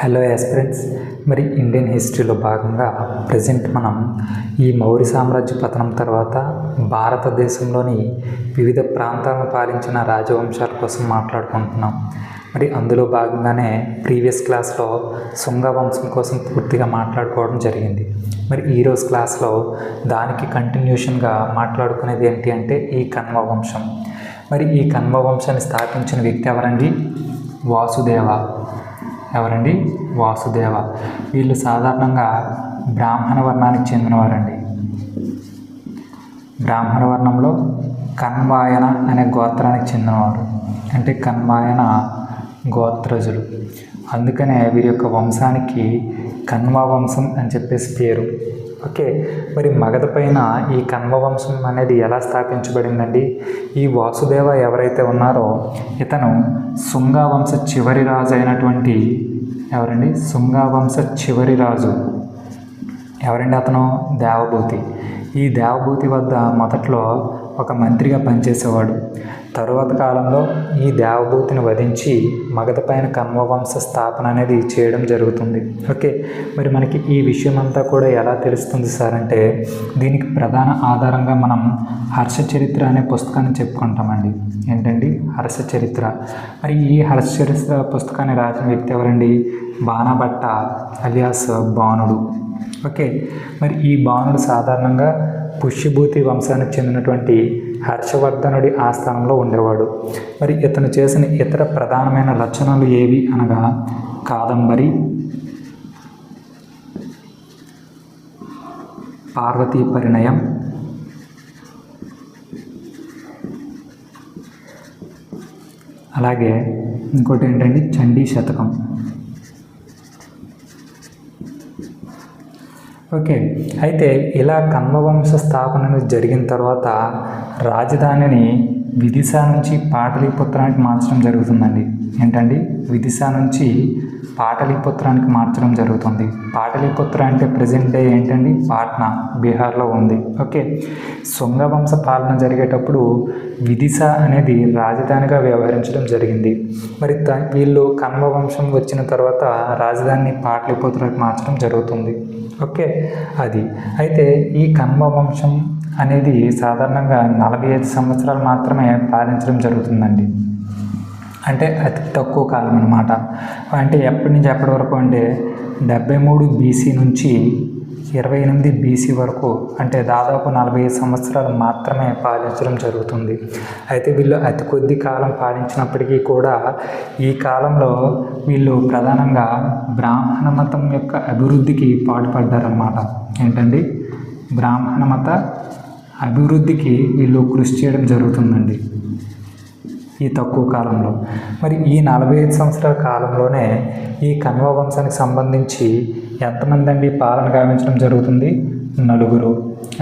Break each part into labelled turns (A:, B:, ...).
A: Hello aspirants. మరి Indian హిస్టరీలో భాగంగా ప్రజెంట్ మనం ఈ మౌర్య సామ్రాజ్య పతనం తర్వాత భారతదేశంలోని వివిధ ప్రాంతాలను పాలించిన రాజవంశాల కోసం మాట్లాడుకుంటున్నాం. మరి అందులో భాగంగానే ప్రీవియస్ క్లాస్లో శుంగ వంశం కోసం పూర్తిగా మాట్లాడుకోవడం జరిగింది. మరి ఈరోజు క్లాస్లో దానికి కంటిన్యూషన్గా మాట్లాడుకునేది ఏంటి అంటే ఈ కన్వ వంశం. మరి ఈ కన్వ వంశాన్ని స్థాపించిన వ్యక్తి ఎవరండి? వాసుదేవ. ఎవరండి? వాసుదేవ. వీళ్ళు సాధారణంగా బ్రాహ్మణ వర్ణానికి చెందినవారండి. బ్రాహ్మణ వర్ణంలో కన్వాయన అనే గోత్రానికి చెందినవారు. అంటే కన్వాయన గోత్రజులు. అందుకనే వీరి యొక్క వంశానికి కన్వ వంశం అని చెప్పేసి పేరు. ఓకే, మరి మగధ పైన ఈ కన్వ వంశం అనేది ఎలా స్థాపించబడిందండి? ఈ వాసుదేవ ఎవరైతే ఉన్నారో ఇతను శుంగ వంశ చివరి రాజు అయినటువంటి ఎవరండి? శుంగ వంశ చివరి రాజు ఎవరండి? అతను దేవభూతి. ఈ దేవభూతి వద్ద మొదట్లో ఒక మంత్రిగా పనిచేసేవాడు. తరువాత కాలంలో ఈ దేవభూతిని వధించి మగధ పైన కన్వ వంశ స్థాపన అనేది చేయడం జరుగుతుంది. ఓకే, మరి మనకి ఈ విషయం అంతా కూడా ఎలా తెలుస్తుంది సార్ అంటే దీనికి ప్రధాన ఆధారంగా మనం హర్ష చరిత్ర అనే పుస్తకాన్ని చెప్పుకుంటామండి. ఏంటండి? హర్ష చరిత్ర. మరి ఈ హర్ష చరిత్ర పుస్తకాన్ని రాసిన వ్యక్తి ఎవరండి? బాణభట్ట అలియాస్ బాణుడు. ఓకే, మరి ఈ బాణుడు సాధారణంగా పుష్యభూతి వంశానికి చెందినటువంటి హర్షవర్ధనుడి ఆస్థానంలో ఉండేవాడు. మరి ఇతను చేసిన ఇతర ప్రధానమైన రచనలు ఏవి అనగా కాదంబరి, పార్వతీ పరిణయం, అలాగే ఇంకోటి ఏంటంటే చండీ శతకం. ఓకే, అయితే ఇలా కన్వ వంశ స్థాపన జరిగిన తర్వాత రాజధానిని విదిశా నుంచి పాటలీపుత్రానికి మార్చడం జరుగుతుందండి. ఏంటండి? విదిశా నుంచి పాటలీపుత్రానికి మార్చడం జరుగుతుంది. పాటలీపుత్ర అంటే ప్రజెంట్ డే ఏంటండి? పాట్నా, బీహార్లో ఉంది. ఓకే, శుంగ వంశ పాలన జరిగేటప్పుడు విదిశా అనేది రాజధానిగా వ్యవహరించడం జరిగింది. మరి వీళ్ళు కన్వ వంశం వచ్చిన తర్వాత రాజధానిని పాటలీపుత్రానికి మార్చడం జరుగుతుంది. ఓకే, అది అయితే ఈ కన్వ వంశం అనేది సాధారణంగా 45 సంవత్సరాలు మాత్రమే పాలించడం జరుగుతుందండి. అంటే అతి తక్కువ కాలం అన్నమాట. అంటే ఎప్పటి నుంచి ఎప్పటి వరకు అంటే 73 BC నుంచి 28 BC వరకు, అంటే దాదాపు 45 సంవత్సరాలు మాత్రమే పాలించడం జరుగుతుంది. అయితే వీళ్ళు అతి కొద్ది కాలం పాలించినప్పటికీ కూడా ఈ కాలంలో వీళ్ళు ప్రధానంగా బ్రాహ్మణ మతం యొక్క అభివృద్ధికి పాటుపడ్డారన్నమాట. ఏంటండి? బ్రాహ్మణ మత అభివృద్ధికి వీళ్ళు కృషి చేయడం జరుగుతుందండి ఈ తక్కువ కాలంలో. మరి ఈ 45 సంవత్సరాల కాలంలోనే ఈ కన్వ వంశానికి సంబంధించి ఎంతమంది అండి పాలన గావించడం జరుగుతుంది? 4.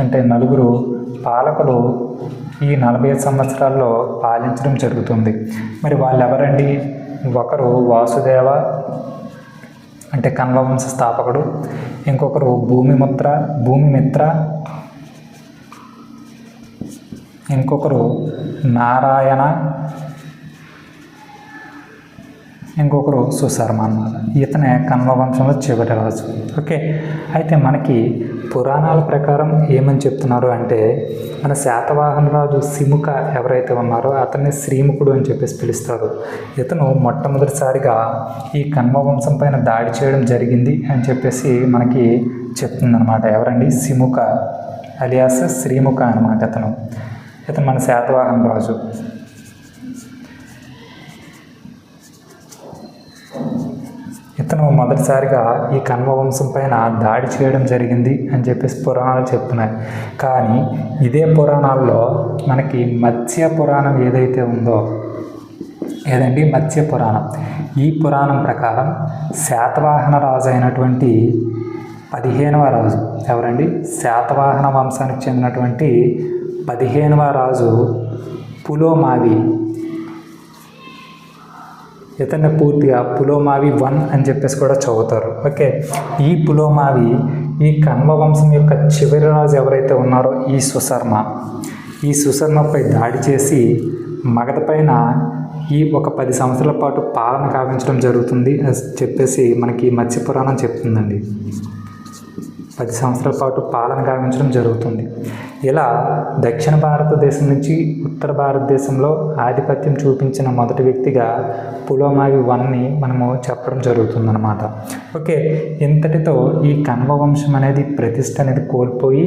A: అంటే 4 పాలకులు ఈ 45 సంవత్సరాల్లో పాలించడం జరుగుతుంది. మరి వాళ్ళు ఎవరండి? ఒకరు వాసుదేవ అంటే కన్వ వంశ స్థాపకుడు, ఇంకొకరు భూమిమిత్ర, ఇంకొకరు నారాయణ, ఇంకొకరు సుశర్మ అన్నమాట. ఇతనే కన్వ వంశంలో చివరి రాజు. ఓకే, అయితే మనకి పురాణాల ప్రకారం ఏమని చెప్తున్నారు అంటే మన శాతవాహన రాజు సిముక ఎవరైతే ఉన్నారో అతన్ని శ్రీముఖుడు అని చెప్పేసి పిలుస్తారు. ఇతను మొట్టమొదటిసారిగా ఈ కన్వ వంశం పైన దాడి చేయడం జరిగింది అని చెప్పేసి మనకి చెప్తుందన్నమాట. ఎవరండి? సిముక అలియాస్ శ్రీముఖ అనమాట. ఇతను మన శాతవాహన రాజు. ఇతను మొదటిసారిగా ఈ కన్వ వంశం పైన దాడి చేయడం జరిగింది అని చెప్పేసి పురాణాలు చెప్తున్నాయి. కానీ ఇదే పురాణాల్లో మనకి మత్స్య పురాణం ఏదైతే ఉందో, ఏదండి? మత్స్య పురాణం. ఈ పురాణం ప్రకారం శాతవాహన రాజు అయినటువంటి 15వ రాజు ఎవరండి? శాతవాహన వంశానికి చెందినటువంటి 15వ రాజు పులోమావి. ఇతన్ని పూర్తిగా పులోమావి 1 అని చెప్పేసి కూడా చదువుతారు. ఓకే, ఈ పులోమావి ఈ కన్వ వంశం యొక్క చివరి రాజు ఎవరైతే ఉన్నారో ఈ సుశర్మపై దాడి చేసి మగధ పైన ఈ ఒక 10 సంవత్సరాల పాటు పాలన కావించడం జరుగుతుంది అని చెప్పేసి మనకి మత్స్య పురాణం చెప్తుందండి. 10 సంవత్సరాల పాటు పాలన గావించడం జరుగుతుంది. ఇలా దక్షిణ భారతదేశం నుంచి ఉత్తర భారతదేశంలో ఆధిపత్యం చూపించిన మొదటి వ్యక్తిగా పులోమావి వన్ని మనము చెప్పడం జరుగుతుందన్నమాట. ఓకే, ఇంతటితో ఈ కణ్వ వంశం అనేది ప్రతిష్ట అనేది కోల్పోయి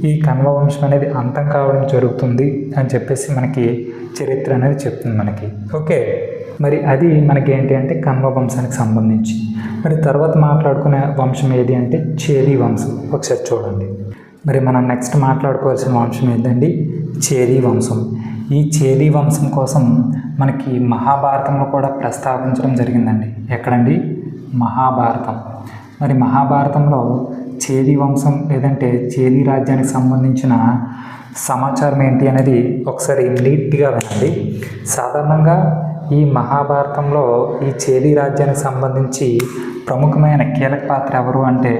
A: ఈ కణ్వ వంశం అనేది అంతం కావడం జరుగుతుంది అని చెప్పేసి మనకి చరిత్ర అనేది చెప్తుంది మనకి. ఓకే, మరి అది మనకి ఏంటి అంటే కణ్వ వంశానికి సంబంధించి. మరి తర్వాత మాట్లాడుకునే వంశం ఏది అంటే చేది వంశం. ఒకసారి చూడండి. మరి మనం నెక్స్ట్ మాట్లాడుకోవాల్సిన వంశం ఏంటండి? చేది వంశం. ఈ చేది వంశం కోసం మనకి మహాభారతంలో కూడా ప్రస్తావించడం జరిగిందండి. ఎక్కడండి? మహాభారతం. మరి మహాభారతంలో చేది వంశం లేదంటే చేది రాజ్యానికి సంబంధించిన సమాచారం ఏంటి అనేది ఒకసారి నీట్గా వినండి. సాధారణంగా ఈ మహాభారతంలో ఈ చేది రాజ్యానికి సంబంధించి ప్రముఖమైన కీలక పాత్ర ఎవరు అంటే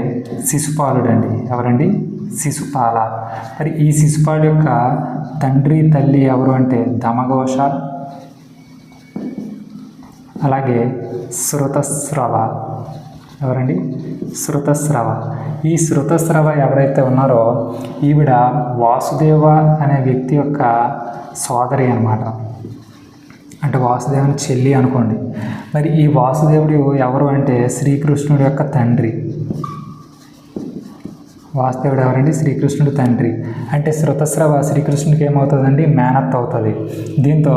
A: శిశుపాలుడు అండి. ఎవరండి? శిశుపాల. మరి ఈ శిశుపాలు యొక్క తండ్రి తల్లి ఎవరు అంటే దమఘోష, అలాగే శృతస్రవ. ఎవరండి? శృతస్రవ. ఈ శృతస్రవ ఎవరైతే ఉన్నారో ఈవిడ వాసుదేవ అనే వ్యక్తి యొక్క సోదరి అన్నమాట. అంటే వాసుదేవుని చెల్లి అనుకోండి. మరి ఈ వాసుదేవుడు ఎవరు అంటే శ్రీకృష్ణుడి యొక్క తండ్రి. వాసుదేవుడు ఎవరండి? శ్రీకృష్ణుడి తండ్రి. అంటే శృతస్రవ శ్రీకృష్ణుడికి ఏమవుతుందండి? మేనత్త అవుతుంది. దీంతో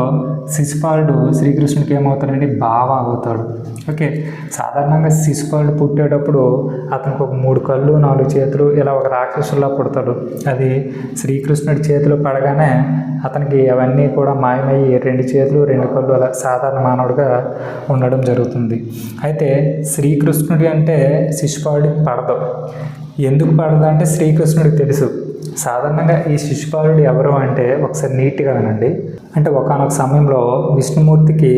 A: శిశుపాలుడు శ్రీకృష్ణుడికి ఏమవుతాడండి? బావ అవుతాడు. ఓకే, సాధారణంగా శిశుపాలుడు పుట్టేటప్పుడు అతనికి ఒక 3 కళ్ళు 4 చేతులు ఇలా ఒక రాక్షసుల్లా పుడతాడు. అది శ్రీకృష్ణుడి చేతిలో పడగానే అతనికి అవన్నీ కూడా మాయమయ్యి 2 చేతులు 2 కళ్ళు అలా సాధారణ మానవుడిగా ఉండడం జరుగుతుంది. అయితే శ్రీకృష్ణుడి అంటే శిశుపాలుడికి పడదు. ఎందుకు పడదు అంటే శ్రీకృష్ణుడికి తెలుసు. సాధారణంగా ఈ శిశుపాలుడు ఎవరు అంటే ఒకసారి నీట్గా వినండి. అంటే ఒకానొక సమయంలో విష్ణుమూర్తికి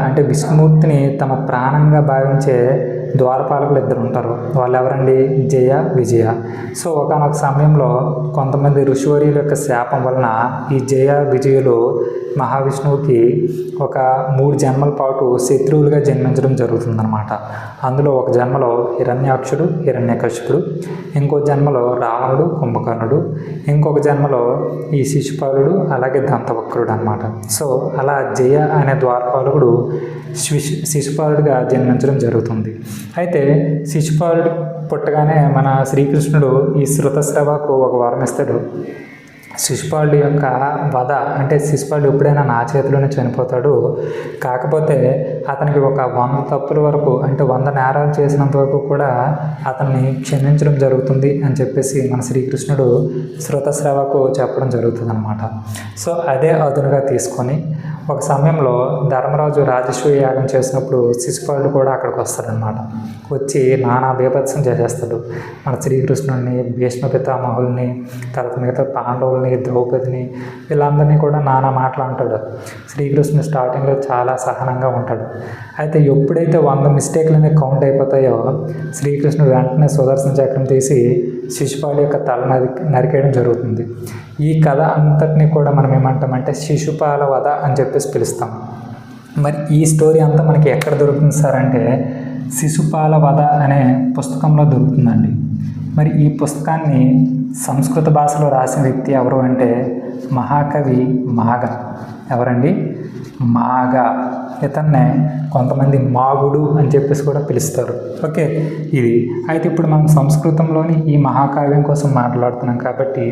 A: అంటే విష్ణుమూర్తిని తమ ప్రాణంగా భావించే ద్వారపాలకులు 2 ఉంటారు. వాళ్ళు ఎవరండి? జయ, విజయ. సో ఒకానొక సమయంలో కొంతమంది ఋషివర్యుల యొక్క శాపం వలన ఈ జయ, విజయులు మహావిష్ణువుకి ఒక 3 జన్మల పాటు శత్రువులుగా జన్మించడం జరుగుతుందన్నమాట. అందులో ఒక జన్మలో హిరణ్యాక్షుడు, హిరణ్యకశిపుడు, ఇంకో జన్మలో రావణుడు, కుంభకర్ణుడు, ఇంకొక జన్మలో ఈ శిశుపాలుడు, అలాగే దంతవక్రుడు అనమాట. సో అలా జయ అనే ద్వారపాలకుడు శిశుపాలుడిగా జన్మించడం జరుగుతుంది. అయితే శిశుపాలుడు పుట్టగానే మన శ్రీకృష్ణుడు ఈ శృతస్రవకు ఒక వరం ఇస్తాడు. శిశుపాలుడు యొక్క వధ అంటే శిశుపాలుడు ఎప్పుడైనా నా చేతిలోనే చనిపోతాడు, కాకపోతే అతనికి ఒక 100 తప్పుల వరకు అంటే 100 నేరాలు చేసినంత వరకు కూడా అతన్ని క్షమించడం జరుగుతుంది అని చెప్పేసి మన శ్రీకృష్ణుడు శృతస్రవకు చెప్పడం జరుగుతుంది అనమాట. సో అదే అదునుగా తీసుకొని ఒక సమయంలో ధర్మరాజు రాజసూయ యాగం చేసినప్పుడు శిశుపాలుడు కూడా అక్కడికి వస్తాడనమాట. వచ్చి నానా బీభత్సం చేసేస్తాడు. మన శ్రీకృష్ణుడిని, భీష్మ పితామహుల్ని, తర్వాత మిగతా పాండవుల్ని, ద్రౌపదిని, వీళ్ళందరినీ కూడా నానా మాటలు అంటాడు. శ్రీకృష్ణుడు స్టార్టింగ్లో చాలా సహనంగా ఉంటాడు. అయితే ఎప్పుడైతే 100 మిస్టేక్లు అనేవి కౌంట్ అయిపోతాయో శ్రీకృష్ణుడు వెంటనే సుదర్శన చక్రం తీసి శిశుపాలు యొక్క తల నరికేయడం జరుగుతుంది. ఈ కథ అంతటినీ కూడా మనం ఏమంటామంటే శిశుపాల వధ అని చెప్పేసి పిలుస్తాం. మరి ఈ స్టోరీ అంతా మనకి ఎక్కడ దొరుకుతుంది సార్ అంటే శిశుపాల వధ అనే పుస్తకంలో దొరుకుతుందండి. మరి ఈ పుస్తకాన్ని సంస్కృత భాషలో రాసిన వ్యక్తి ఎవరు అంటే మహాకవి మాగ. ఎవరండి? మాగ. ఇతన్నే కొంతమంది మాగుడు అని చెప్పేసి కూడా పిలుస్తారు. ఓకే, ఇది అయితే ఇప్పుడు మనం సంస్కృతంలోని ఈ మహాకావ్యం కోసం మాట్లాడుతున్నాం కాబట్టి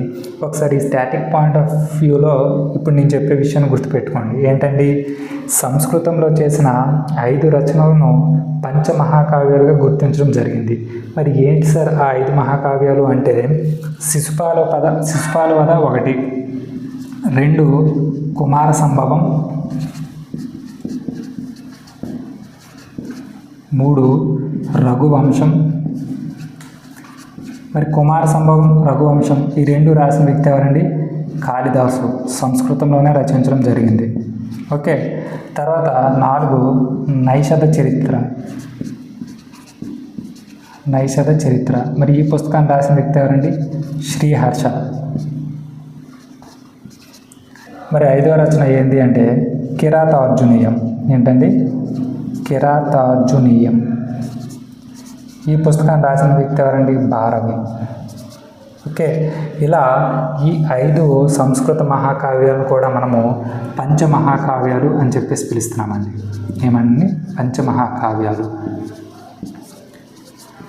A: ఒకసారి స్టాటిక్ పాయింట్ ఆఫ్ వ్యూలో ఇప్పుడు నేను చెప్పే విషయాన్ని గుర్తుపెట్టుకోండి. ఏంటండి? సంస్కృతంలో చేసిన 5 రచనలను పంచమహాకావ్యాలుగా గుర్తించడం జరిగింది. మరి ఏంటి సార్ ఆ 5 మహాకావ్యాలు అంటే శిశుపాల వధ 1, 2 కుమార సంభవం, 3 రఘువంశం. మరి కుమార సంభవం, రఘువంశం ఈ 2 రాసిన వ్యక్తి ఎవరండి? కాళిదాసు. సంస్కృతంలోనే రచించడం జరిగింది. ఓకే, తర్వాత 4 నైషధ చరిత్ర. మరి ఈ పుస్తకాన్ని రాసిన వ్యక్తి ఎవరండి? శ్రీహర్ష. మరి 5వ రచన ఏంటి అంటే కిరాతార్జునీయం. ఏంటండి? కిరాతార్జునీయం. ఈ పుస్తకాన్ని రాసిన వ్యక్తి ఎవరండి? భారవి. ఓకే, ఇలా ఈ 5 సంస్కృత మహాకావ్యాలను కూడా మనము పంచమహాకావ్యాలు అని చెప్పేసి పిలుస్తున్నామండి. ఏమని? పంచమహాకావ్యాలు.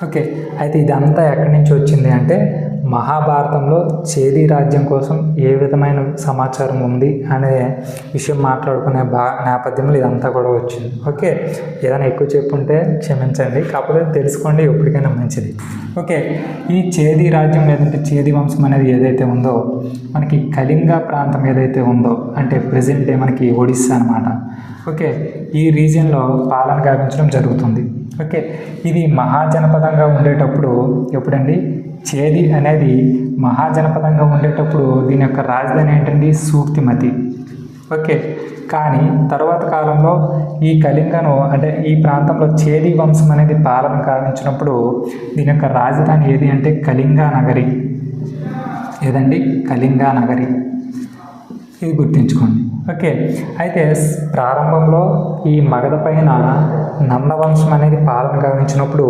A: ఓకే, అయితే ఇదంతా ఎక్కడి నుంచి వచ్చింది అంటే మహాభారతంలో చేది రాజ్యం కోసం ఏ విధమైన సమాచారం ఉంది అనే విషయం మాట్లాడుకునే నేపథ్యంలో ఇదంతా కూడా వచ్చింది. ఓకే, ఏదైనా ఎక్కువ చెప్పుంటే క్షమించండి, కాకపోతే తెలుసుకోండి, ఎప్పటికైనా మంచిది. ఓకే, ఈ చేది రాజ్యం లేదంటే చేది వంశం అనేది ఏదైతే ఉందో మనకి కళింగ ప్రాంతం ఏదైతే ఉందో అంటే ప్రజెంట్ డే మనకి ఒడిస్సా అనమాట. ఓకే, ఈ రీజియన్లో పాలన గావించడం జరుగుతుంది. ఓకే, ఇది మహాజనపదంగా ఉండేటప్పుడు ఎప్పుడండి? చేది అనేది మహాజనపదంగా ఉండేటప్పుడు దీని యొక్క రాజధాని ఏంటండి? సూక్తిమతి. ఓకే, కానీ తర్వాత కాలంలో ఈ కళింగను అంటే ఈ ప్రాంతంలో చేది వంశం అనేది పాలన గావించినప్పుడు దీని యొక్క రాజధాని ఏది అంటే కళింగా నగరి. ఏదండి? కళింగా నగరి. ఇది గుర్తుంచుకోండి. ఓకే, అయితే ప్రారంభంలో ఈ మగధ పైన నందవంశం అనేది పాలన గావించినప్పుడు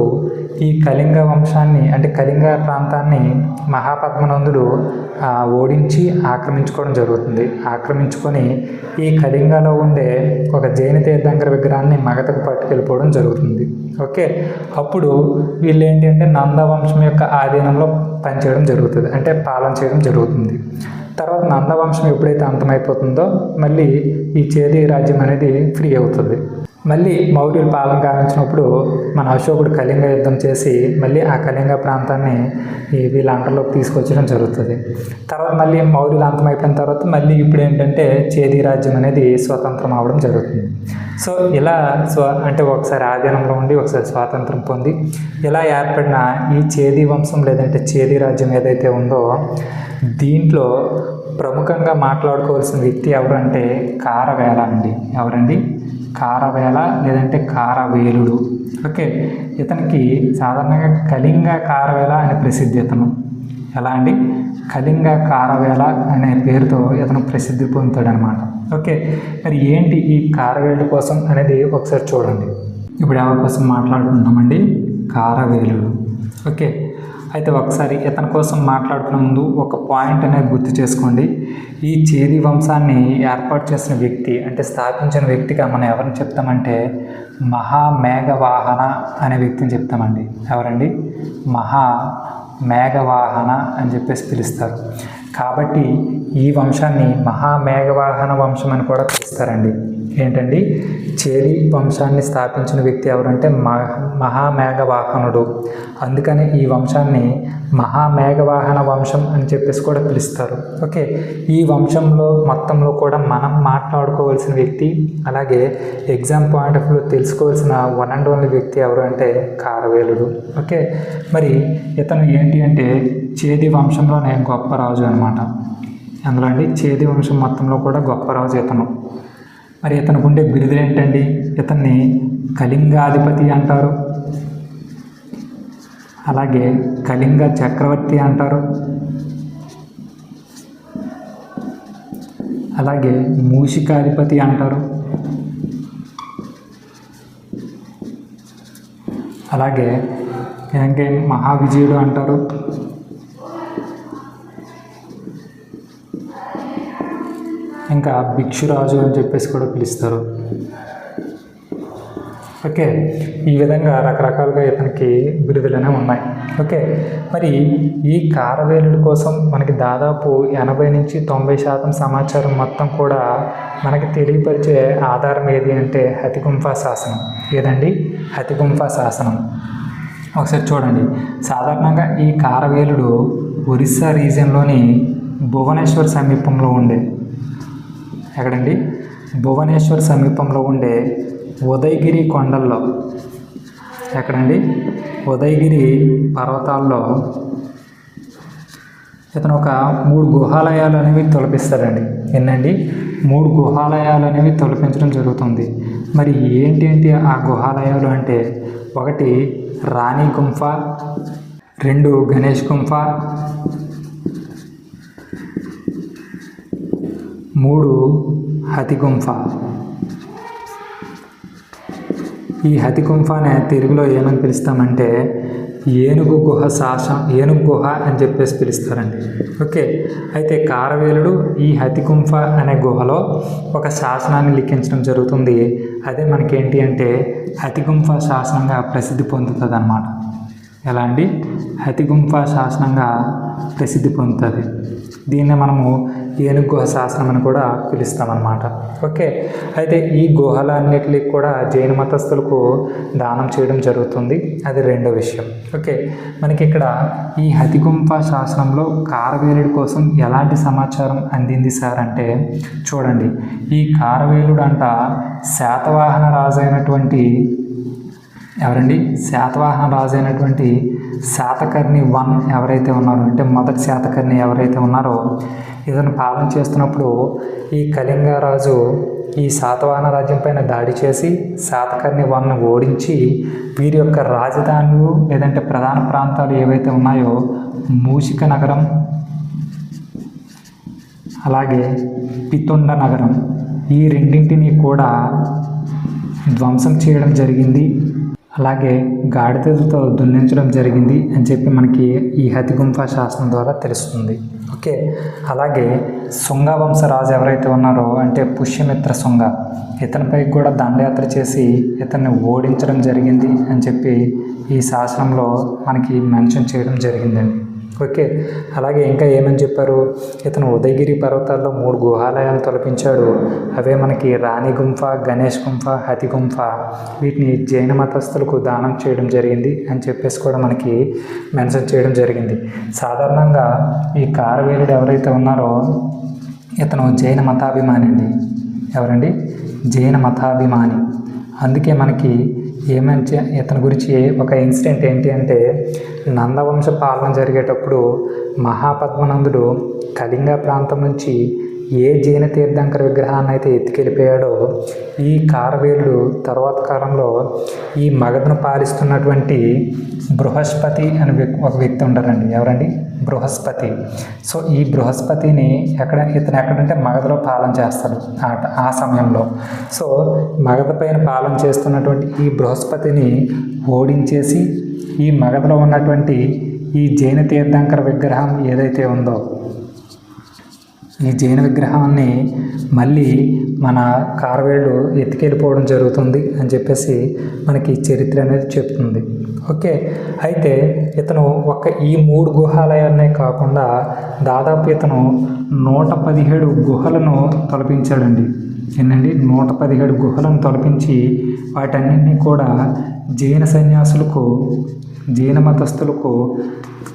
A: ఈ కళింగ వంశాన్ని అంటే కళింగ ప్రాంతాన్ని మహాపద్మనందుడు ఓడించి ఆక్రమించుకోవడం జరుగుతుంది. ఆక్రమించుకొని ఈ కళింగలో ఉండే ఒక జైన తీర్థంకర విగ్రహాన్ని మగధకు పట్టుకెళ్ళిపోవడం జరుగుతుంది. ఓకే, అప్పుడు వీళ్ళు ఏంటి అంటే నందవంశం యొక్క ఆధీనంలో పనిచేయడం జరుగుతుంది, అంటే పాలన చేయడం జరుగుతుంది. తర్వాత నందవంశం ఎప్పుడైతే అంతమైపోతుందో మళ్ళీ ఈ చేది రాజ్యం అనేది ఫ్రీ అవుతుంది. మళ్ళీ మౌర్యులు పాలన గావించినప్పుడు మన అశోకుడు కళింగ యుద్ధం చేసి మళ్ళీ ఆ కళింగ ప్రాంతాన్ని వీళ్ళ అంటలోకి తీసుకొచ్చడం జరుగుతుంది. తర్వాత మళ్ళీ మౌర్యులు అంతమైపోయిన తర్వాత మళ్ళీ ఇప్పుడు ఏంటంటే చేది రాజ్యం అనేది స్వతంత్రం అవడం జరుగుతుంది. సో ఇలా అంటే ఒకసారి ఆధీనంలో ఉండి ఒకసారి స్వాతంత్రం పొంది ఇలా ఏర్పడిన ఈ చేది వంశం లేదంటే చేది రాజ్యం ఏదైతే ఉందో దీంట్లో ప్రముఖంగా మాట్లాడుకోవాల్సిన వ్యక్తి ఎవరు అంటే కారవేల అండి. ఎవరండి? కారవేల లేదంటే కారవేలుడు. ఓకే, ఇతనికి సాధారణంగా కళింగ కారవేల అనే ప్రసిద్ధి. ఇతను ఎలా అండి? కళింగ కారవేల అనే పేరుతో ఇతను ప్రసిద్ధి పొందుతాడనమాట. ఓకే, మరి ఏంటి ఈ కారవేలుడు కోసం అనేది ఒకసారి చూడండి. ఇప్పుడు ఎవరి కోసం మాట్లాడుకుంటున్నామండి? కారవేలుడు. ఓకే, అయితే ఒకసారి ఇతని కోసం మాట్లాడుకునే ముందు ఒక పాయింట్ అనేది గుర్తు చేసుకోండి. ఈ చేది వంశాన్ని ఏర్పాటు చేసిన వ్యక్తి అంటే స్థాపించిన వ్యక్తిగా మనం ఎవరిని చెప్తామంటే మహామేఘవాహన అనే వ్యక్తిని చెప్తామండి. ఎవరండి? మహామేఘవాహన అని చెప్పేసి పిలుస్తారు. కాబట్టి ఈ వంశాన్ని మహామేఘవాహన వంశం అని కూడా పిలుస్తారండి. ఏంటండి? చేది వంశాన్ని స్థాపించిన వ్యక్తి ఎవరంటే మహామేఘవాహనుడు. అందుకని ఈ వంశాన్ని మహామేఘవాహన వంశం అని చెప్పేసి కూడా పిలుస్తారు. ఓకే, ఈ వంశంలో మొత్తంలో కూడా మనం మాట్లాడుకోవాల్సిన వ్యక్తి అలాగే ఎగ్జామ్ పాయింట్ ఆఫ్ వ్యూ తెలుసుకోవాల్సిన వన్ అండ్ ఓన్లీ వ్యక్తి ఎవరు అంటే కారవేలుడు. ఓకే, మరి ఇతను ఏంటి అంటే చేది వంశంలోనే గొప్ప రాజు అనమాట. అందులో అండి చేది వంశం మొత్తంలో కూడా గొప్ప రాజు ఇతను. మరి ఇతనికి ఉండే బిరుదులు ఏంటండి? ఇతన్ని కళింగాధిపతి అంటారు, అలాగే కళింగ చక్రవర్తి అంటారు, అలాగే మూషికాధిపతి అంటారు, అలాగే మహావిజయుడు అంటారు, ఇంకా భిక్షురాజు అని చెప్పేసి కూడా పిలుస్తారు. ఓకే, ఈ విధంగా రకరకాలుగా ఇతనికి బిరుదులనే ఉన్నాయి. ఓకే, మరి ఈ కారవేలుడు కోసం మనకి దాదాపు 80 నుంచి 90% సమాచారం మొత్తం కూడా మనకి తెలియపరిచే ఆధారం ఏది అంటే హతిగుంఫా శాసనం. ఏదండి? హతిగుంఫా శాసనం. ఒకసారి చూడండి. సాధారణంగా ఈ కారవేలుడు ఒరిస్సా రీజియన్లోని భువనేశ్వర్ సమీపంలో ఉండే ఎక్కడండి? భువనేశ్వర్ సమీపంలో ఉండే ఉదయగిరి కొండల్లో ఎక్కడండి? ఉదయగిరి పర్వతాల్లో ఇతను ఒక 3 గుహాలయాలు అనేవి తొలపిస్తాడండి. ఏంటండి? 3 గుహాలయాలు అనేవి తొలపించడం జరుగుతుంది. మరి ఏంటి ఆ గుహాలయాలు అంటే 1 రాణి గుంఫ, 2 గణేష్ గుంఫ, 3 హతిగుంఫ. ఈ హతిగుంఫనే తెలుగులో ఏమని పిలుస్తామంటే ఏనుగు గుహ అని చెప్పేసి పిలుస్తారండి. ఓకే, అయితే కారవేలుడు ఈ హతిగుంఫ అనే గుహలో ఒక శాసనాన్ని లిఖించడం జరుగుతుంది. అదే మనకేంటి అంటే హతిగుంఫ శాసనంగా ప్రసిద్ధి పొందుతుంది అన్నమాట. ఎలా అండి? హతిగుంఫ శాసనంగా ప్రసిద్ధి పొందుతుంది. దీన్నే మనము ఏనుగు గుహ శాసనం అని కూడా పిలుస్తామన్నమాట. ఓకే, అయితే ఈ గుహలన్నిటికి కూడా జైన మతస్థులకు దానం చేయడం జరుగుతుంది. అది రెండో విషయం. ఓకే, మనకి ఇక్కడ ఈ హతిగుంఫ శాసనంలో కారవేలుడి కోసం ఎలాంటి సమాచారం అందింది సార్ అంటే చూడండి, ఈ కారవేలుడు అంట శాతవాహన రాజు అయినటువంటి శాతకర్ణి 1 ఎవరైతే ఉన్నారో, అంటే మొదటి శాతకర్ణి ఎవరైతే ఉన్నారో ఇతను పాలన చేస్తున్నప్పుడు ఈ కళింగ రాజు ఈ శాతవాహన రాజ్యం పైన దాడి చేసి శాతకర్ణి 1ను ఓడించి వీరి యొక్క రాజధానులు లేదంటే ప్రధాన ప్రాంతాలు ఏవైతే ఉన్నాయో మూషిక నగరం అలాగే పితుండ నగరం ఈ రెండింటినీ కూడా ధ్వంసం చేయడం జరిగింది. అలాగే గాడిదలతో దున్నించడం జరిగింది అని చెప్పి మనకి ఈ హతిగుంఫ శాసనం ద్వారా తెలుస్తుంది. ఓకే, అలాగే శుంగ వంశరాజు ఎవరైతే ఉన్నారో అంటే పుష్యమిత్ర శుంగ, ఇతనిపై కూడా దండయాత్ర చేసి ఇతన్ని ఓడించడం జరిగింది అని చెప్పి ఈ శాసనంలో మనకి మెన్షన్ చేయడం జరిగిందండి. ఓకే, అలాగే ఇంకా ఏమని చెప్పారు, ఇతను ఉదయగిరి పర్వతాల్లో 3 గుహాలయాలు తొలపించాడు. అవే మనకి రాణి గుంఫ, గణేష్ గుంఫ, హతి గుంఫ. వీటిని జైన మతస్థులకు దానం చేయడం జరిగింది అని చెప్పేసి కూడా మనకి మెన్షన్ చేయడం జరిగింది. సాధారణంగా ఈ కారవేలుడు ఎవరైతే ఉన్నారో ఇతను జైన మతాభిమాని అండి. ఎవరండి? జైన మతాభిమాని. అందుకే మనకి ఏమంటే ఇతని గురించి ఒక ఇన్సిడెంట్ ఏంటి అంటే నందవంశ పాలన జరిగేటప్పుడు మహాపద్మనందుడు కళింగ ప్రాంతం నుంచి ఏ జైన తీర్థంకర విగ్రహాన్ని అయితే ఎత్తుకెళ్ళిపోయాడో ఈ కారవేలుడు తర్వాత కాలంలో ఈ మగధను పాలిస్తున్నటువంటి బృహస్పతి అని ఒక వ్యక్తి ఉంటారండి. ఎవరండి? బృహస్పతి. సో ఈ బృహస్పతిని ఇతను ఎక్కడంటే మగధలో పాలన చేస్తాడు ఆ సమయంలో. సో మగధ పైన పాలన చేస్తున్నటువంటి ఈ బృహస్పతిని ఓడించేసి ఈ మగధలో ఉన్నటువంటి ఈ జైన తీర్థంకర విగ్రహం ఏదైతే ఉందో ఈ జైన విగ్రహాన్ని మళ్ళీ మన కారవేలుడు ఎత్తుకెళ్ళిపోవడం జరుగుతుంది అని చెప్పేసి మనకి చరిత్ర అనేది చెప్తుంది. ఓకే, అయితే ఇతను ఈ 3 గుహాలయాలనే కాకుండా దాదాపు ఇతను 117 గుహలను తొలపించాడండి. ఏంటండి? 117 గుహలను తొలపించి వాటన్నింటినీ కూడా జైన సన్యాసులకు, జైన మతస్థులకు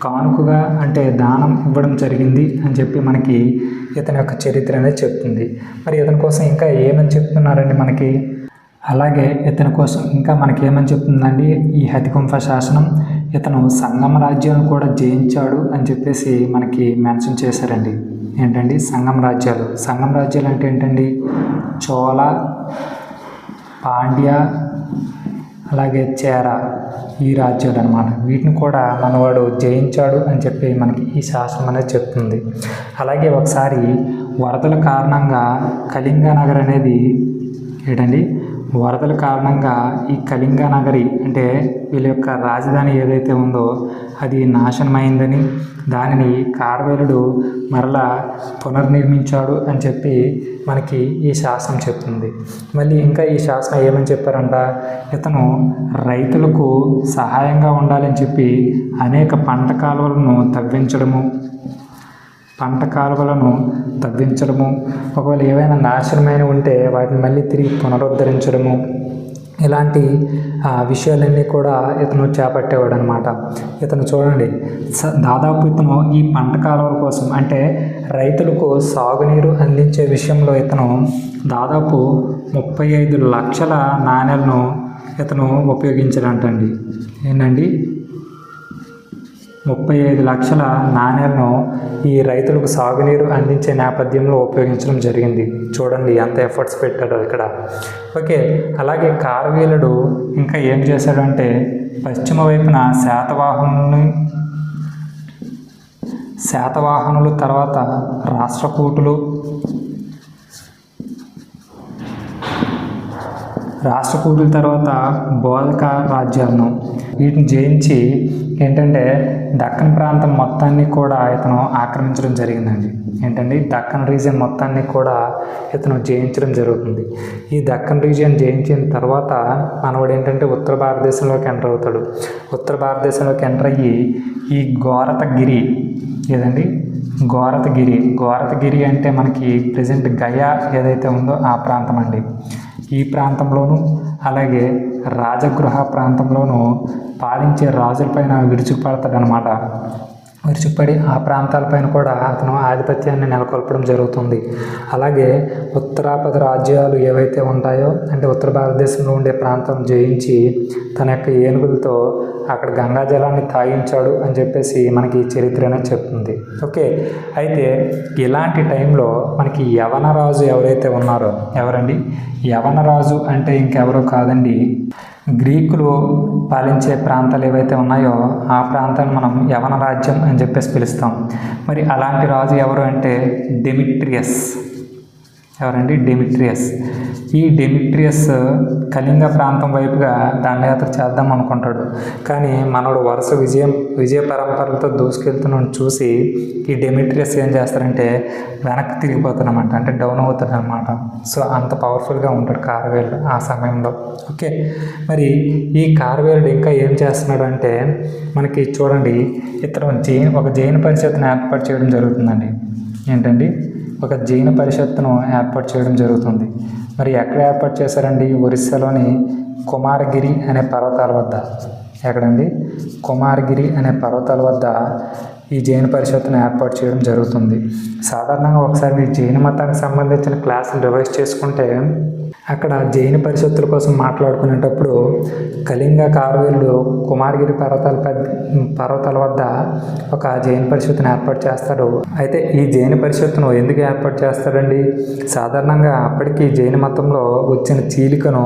A: కానుకగా అంటే దానం ఇవ్వడం జరిగింది అని చెప్పి మనకి ఇతని యొక్క చరిత్ర అనేది చెప్తుంది. మరి ఇతని కోసం ఇంకా ఏమని చెప్తున్నారండి మనకి? అలాగే ఇతని కోసం ఇంకా మనకి ఏమని చెప్తుందండి ఈ హతిగుంఫ శాసనం? ఇతను సంగమ రాజ్యాలను కూడా జయించాడు అని చెప్పేసి మనకి మెన్షన్ చేశారండి. ఏంటండి? సంగమ రాజ్యాలు. సంగమ రాజ్యాలు అంటే ఏంటండి? చోళ, పాండ్య, అలాగే చేర, ఈ రాజ్యాలు అన్నమాట. వీటిని కూడా మనవాడు జయించాడు అని చెప్పి మనకి ఈ శాసనం అనేది చెప్తుంది. అలాగే ఒకసారి వరదల కారణంగా కళింగ నగర్ అనేది వరదల కారణంగా ఈ కళింగ నగరి అంటే వీళ్ళ యొక్క రాజధాని ఏదైతే ఉందో అది నాశనమైందని, దానిని కారవేలుడు మరలా పునర్నిర్మించాడు అని చెప్పి మనకి ఈ శాసనం చెప్తుంది. మళ్ళీ ఇంకా ఈ శాసనం ఏమని చెప్పారంట, ఇతను రైతులకు సహాయంగా ఉండాలని చెప్పి అనేక పంట కాలువలను తవ్వించడము, ఒకవేళ ఏవైనా నాశనమైన ఉంటే వాటిని మళ్ళీ తిరిగి పునరుద్ధరించడము, ఇలాంటి విషయాలన్నీ కూడా ఇతను చేపట్టేవాడు అనమాట. ఇతను చూడండి, దాదాపు ఇతను ఈ పంట కాలువల కోసం అంటే రైతులకు సాగునీరు అందించే విషయంలో ఇతను దాదాపు 35 లక్షల నాణేలను ఇతను ఉపయోగించాడంటండి. ఏంటండి? 35 లక్షల నాణేలను ఈ రైతులకు సాగునీరు అందించే నేపథ్యంలో ఉపయోగించడం జరిగింది. చూడండి ఎంత ఎఫర్ట్స్ పెట్టాడో ఇక్కడ. ఓకే, అలాగే కారవేలుడు ఇంకా ఏం చేశాడంటే పశ్చిమ వైపున శాతవాహనులు తర్వాత రాష్ట్రకూటులు, రాష్ట్రకూటుల తర్వాత బోధక రాజ్యాలను వీటిని జయించి ఏంటంటే దక్కన్ ప్రాంతం మొత్తాన్ని కూడా ఇతను ఆక్రమించడం జరిగిందండి. ఏంటండి దక్కన్ రీజియన్ మొత్తాన్ని కూడా ఇతను జయించడం జరుగుతుంది. ఈ దక్కన్ రీజియన్ జయించిన తర్వాత మనవాడు ఏంటంటే ఉత్తర భారతదేశంలోకి ఎంటర్ అవుతాడు. ఉత్తర భారతదేశంలోకి ఎంటర్ అయ్యి ఈ గోరతగిరి ఏదండి గోరతగిరి అంటే మనకి ప్రజెంట్ గయా ఏదైతే ఉందో ఆ ప్రాంతం అండి. ఈ ప్రాంతంలోనూ అలాగే రాజగృహ ప్రాంతంలోనూ పాలించే రాజులపైన విరుచుకుపడతాడనమాట. విరుచుకుపడి ఆ ప్రాంతాలపైన కూడా అతను ఆధిపత్యాన్ని నెలకొల్పడం జరుగుతుంది. అలాగే ఉత్తరాపద రాజ్యాలు ఏవైతే ఉంటాయో అంటే ఉత్తర భారతదేశంలో ఉండే ప్రాంతం జయించి తన యొక్క ఏనుగులతో అక్కడ గంగా జలాన్ని తాగించాడు అని చెప్పేసి మనకి చరిత్ర అనేది చెప్తుంది. ఓకే, అయితే ఇలాంటి టైంలో మనకి యవనరాజు ఎవరైతే ఉన్నారో ఎవరండి? యవనరాజు అంటే ఇంకెవరో కాదండి, గ్రీకులు పాలించే ప్రాంతాలు ఏవైతే ఉన్నాయో ఆ ప్రాంతాన్ని మనం యవన రాజ్యం అని చెప్పేసి పిలుస్తాం. మరి అలాంటి రాజు ఎవరు అంటే డెమిట్రియస్. ఎవరండి? డెమిట్రియస్. ఈ డెమిట్రియస్ కళింగ ప్రాంతం వైపుగా దండయాత్ర చేద్దాం అనుకుంటాడు. కానీ మనోడు వరుస విజయ పరంపరలతో దూసుకెళ్తున్నాను చూసి ఈ డెమిట్రియస్ ఏం చేస్తారంటే వెనక్కి తిరిగిపోతాడనమాట, అంటే డౌన్ అవుతాడనమాట. సో అంత పవర్ఫుల్గా ఉంటాడు కార్వేలుడు ఆ సమయంలో. ఓకే, మరి ఈ కార్వేలుడు ఇంకా ఏం చేస్తున్నాడు అంటే మనకి చూడండి, ఇతను ఒక జైన పరిషత్తును ఏర్పాటు చేయడం జరుగుతుందండి. ఏంటండి? ఒక జైన పరిషత్తును ఏర్పాటు చేయడం జరుగుతుంది. మరి ఎక్కడ ఏర్పాటు చేశారండి? ఒరిస్సాలోని కుమారగిరి అనే పర్వతాల వద్ద. ఎక్కడండి? కుమారగిరి అనే పర్వతాల వద్ద ఈ జైన పరిషత్తును ఏర్పాటు చేయడం జరుగుతుంది. సాధారణంగా ఒకసారి మీరు జైన మతానికి సంబంధించిన క్లాసులు రివైజ్ చేసుకుంటే అక్కడ జైన పరిషత్తుల కోసం మాట్లాడుకునేటప్పుడు కళింగ కార్వేలుడు కుమారగిరి పర్వతాల వద్ద ఒక జైన పరిషత్తును ఏర్పాటు చేస్తాడు. అయితే ఈ జైన పరిషత్తును ఎందుకు ఏర్పాటు చేస్తాడండి? సాధారణంగా అప్పటికి జైన మతంలో వచ్చిన చీలికను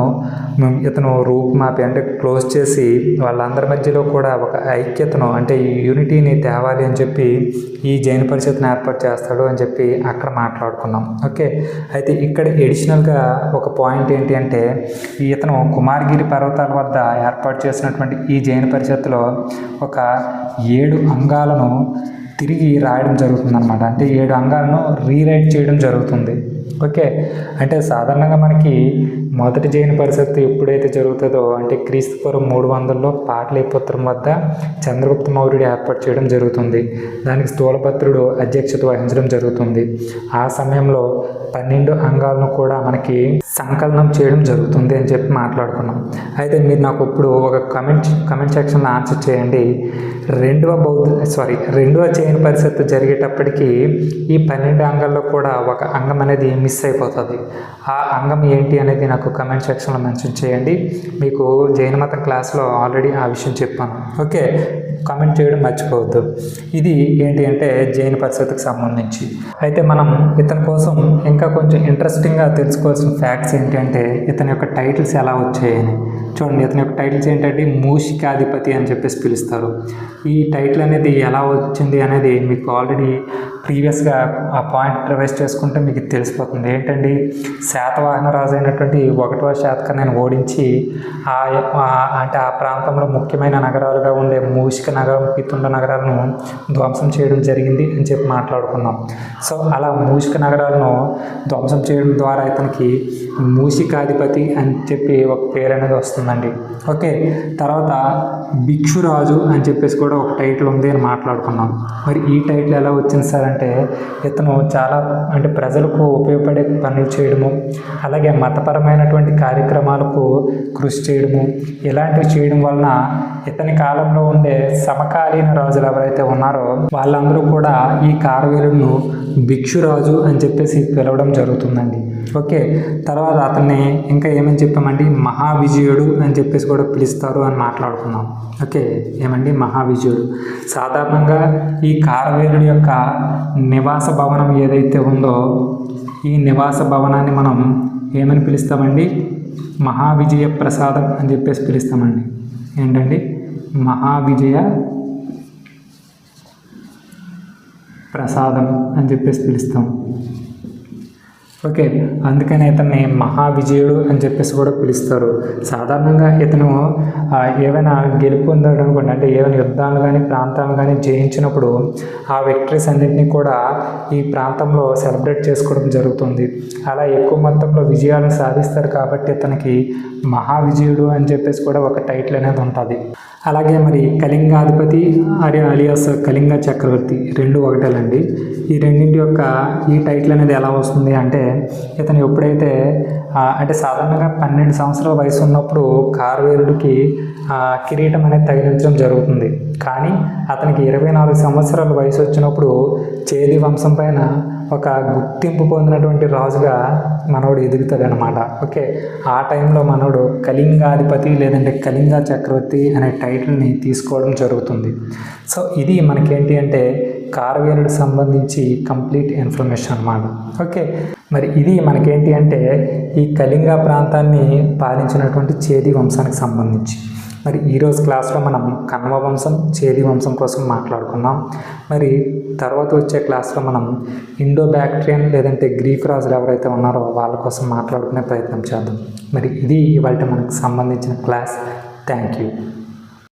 A: ఇతను రూపుమాపి అంటే క్లోజ్ చేసి వాళ్ళందరి మధ్యలో కూడా ఒక ఐక్యతను అంటే యూనిటీని తేవాలి అని చెప్పి ఈ జైన పరిషత్తును ఏర్పాటు చేస్తాడు అని చెప్పి అక్కడ మాట్లాడుకున్నాం. ఓకే, అయితే ఇక్కడ ఎడిషనల్గా ఒక పాయింట్ ఏంటి అంటే ఇతను కుమారగిరి పర్వతాల వద్ద ఏర్పాటు చేసినటువంటి ఈ జైన పరిషత్తులో ఒక 7 అంగాలను తిరిగి రాయడం జరుగుతుందన్నమాట. అంటే 7 అంగాలను రీరైట్ చేయడం జరుగుతుంది. ఓకే, అంటే సాధారణంగా మనకి మొదటి జైన పరిషత్తు ఎప్పుడైతే జరుగుతుందో అంటే క్రీస్తుపూర్వం 300లో పాటలీపుత్రం వద్ద చంద్రగుప్త మౌర్యుడు ఏర్పాటు చేయడం జరుగుతుంది. దానికి స్థూలభద్రుడు అధ్యక్షత వహించడం జరుగుతుంది. ఆ సమయంలో 12 అంగాలను కూడా మనకి సంకలనం చేయడం జరుగుతుంది అని చెప్పి మాట్లాడుకున్నాం. అయితే మీరు నాకు ఇప్పుడు ఒక కమెంట్ సెక్షన్లో ఆన్సర్ చేయండి. రెండవ జైన పరిషత్తు జరిగేటప్పటికి ఈ 12 అంగాల్లో కూడా ఒక అంగం అనేది మిస్ అయిపోతుంది. ఆ అంగం ఏంటి అనేది నాకు కమెంట్ సెక్షన్లో మెన్షన్ చేయండి. మీకు జైన మతం క్లాస్లో ఆల్రెడీ ఆ విషయం చెప్పాను. ఓకే, కామెంట్ చేయడం మర్చిపోవద్దు. ఇది ఏంటి అంటే జైన పరిషత్తుకు సంబంధించి. అయితే మనం ఇతని కోసం ఇంకా కొంచెం ఇంట్రెస్టింగ్గా తెలుసుకోవాల్సిన ఫ్యాక్ట్స్ ఏంటి అంటే ఇతని యొక్క టైటిల్స్ ఎలా వచ్చాయని చూడండి. ఇతని యొక్క టైటిల్స్ ఏంటంటే మూషికాధిపతి అని చెప్పేసి పిలుస్తారు. ఈ టైటిల్ అనేది ఎలా వచ్చింది అనేది మీకు ఆల్రెడీ ప్రీవియస్గా ఆ పాయింట్ రివైజ్ చేసుకుంటే మీకు తెలిసిపోతుంది. ఏంటండి, శాతవాహన రాజు అయినటువంటి 1వ శాతకర్ణిని ఓడించి అంటే ఆ ప్రాంతంలో ముఖ్యమైన నగరాలుగా ఉండే మూషిక నగరం, పితుండ నగరాలను ధ్వంసం చేయడం జరిగింది అని చెప్పి మాట్లాడుకున్నాం. సో అలా మూషిక నగరాలను ధ్వంసం చేయడం ద్వారా ఇతనికి మూషికాధిపతి అని చెప్పి ఒక పేరు అనేది వస్తుందండి. ఓకే, తర్వాత భిక్షురాజు అని చెప్పేసి కూడా ఒక టైటిల్ ఉంది అని మాట్లాడుకున్నాం. మరి ఈ టైటిల్ ఎలా వచ్చింది సార్ అంటే ఇతను చాలా అంటే ప్రజలకు ఉపయోగపడే పనులు చేయడము, అలాగే మతపరమైనటువంటి కార్యక్రమాలకు కృషి చేయడము, ఇలాంటివి చేయడం వలన ఇతని కాలంలో ఉండే సమకాలీన రాజులు ఎవరైతే ఉన్నారో వాళ్ళందరూ కూడా ఈ కార్వేలును భిక్షురాజు అని చెప్పేసి పిలవడం జరుగుతుందండి. ఓకే, తర్వాత అతన్ని ఇంకా ఏమని చెప్పామండి, మహావిజయుడు అని చెప్పేసి కూడా పిలుస్తారు అని మాట్లాడుకున్నాం. ఓకే, ఏమండి మహావిజయుడు. సాధారణంగా ఈ కార్వేలుడి యొక్క నివాస భవనం ఏదైతే ఉందో ఈ నివాస భవనాన్ని మనం ఏమని పిలుస్తామండి, మహావిజయ ప్రసాదం అని చెప్పేసి పిలుస్తామండి. ఏంటండి, మహావిజయ ప్రసాదం అని చెప్పేసి పిలుస్తాం. ఓకే, అందుకని ఇతన్ని మహావిజయుడు అని చెప్పేసి కూడా పిలుస్తారు. సాధారణంగా ఇతను ఏవైనా గెలుపొందాడు అనుకోండి, అంటే ఏమైనా యుద్ధాలు కానీ ప్రాంతాలు కానీ జయించినప్పుడు ఆ విక్టరీస్ అన్నింటినీ కూడా ఈ ప్రాంతంలో సెలబ్రేట్ చేసుకోవడం జరుగుతుంది. అలా ఎక్కువ మొత్తంలో విజయాలను సాధిస్తారు కాబట్టి ఇతనికి మహావిజయుడు అని చెప్పేసి కూడా ఒక టైటిల్ అనేది ఉంటుంది. అలాగే మరి కళింగాధిపతి అలియాస్ కళింగ చక్రవర్తి రెండు ఒకటేలండి. ఈ రెండింటి యొక్క ఈ టైటిల్ అనేది ఎలా వస్తుంది అంటే, ఇతను ఎప్పుడైతే అంటే సాధారణంగా 12 సంవత్సరాల వయసు ఉన్నప్పుడు కార్వేరుడికి కిరీటం అనేది తగిలించడం జరుగుతుంది. కానీ అతనికి 24 సంవత్సరాల వయసు వచ్చినప్పుడు చేది వంశం పైన ఒక గుర్తింపు పొందినటువంటి రాజుగా మనోడు ఎదుగుతాడు అనమాట. ఓకే, ఆ టైంలో మనోడు కళింగాధిపతి లేదంటే కళింగ చక్రవర్తి అనే టైటిల్ని తీసుకోవడం జరుగుతుంది. సో ఇది మనకేంటి అంటే కార్వేరుడికి సంబంధించి కంప్లీట్ ఇన్ఫర్మేషన్ అన్నమాట. ఓకే, మరి ఇది మనకేంటి అంటే ఈ కళింగ ప్రాంతాన్ని పాలించినటువంటి చేది వంశానికి సంబంధించి. మరి ఈరోజు క్లాస్లో మనం కన్వ వంశం, చేది వంశం కోసం మాట్లాడుకున్నాం. మరి తర్వాత వచ్చే క్లాస్లో మనం ఇండో బ్యాక్ట్రియన్ లేదంటే గ్రీక్ రాజులు ఎవరైతే ఉన్నారో వాళ్ళ కోసం మాట్లాడుకునే ప్రయత్నం చేద్దాం. మరి ఇది ఇవాళ మనకు సంబంధించిన క్లాస్. Thank you.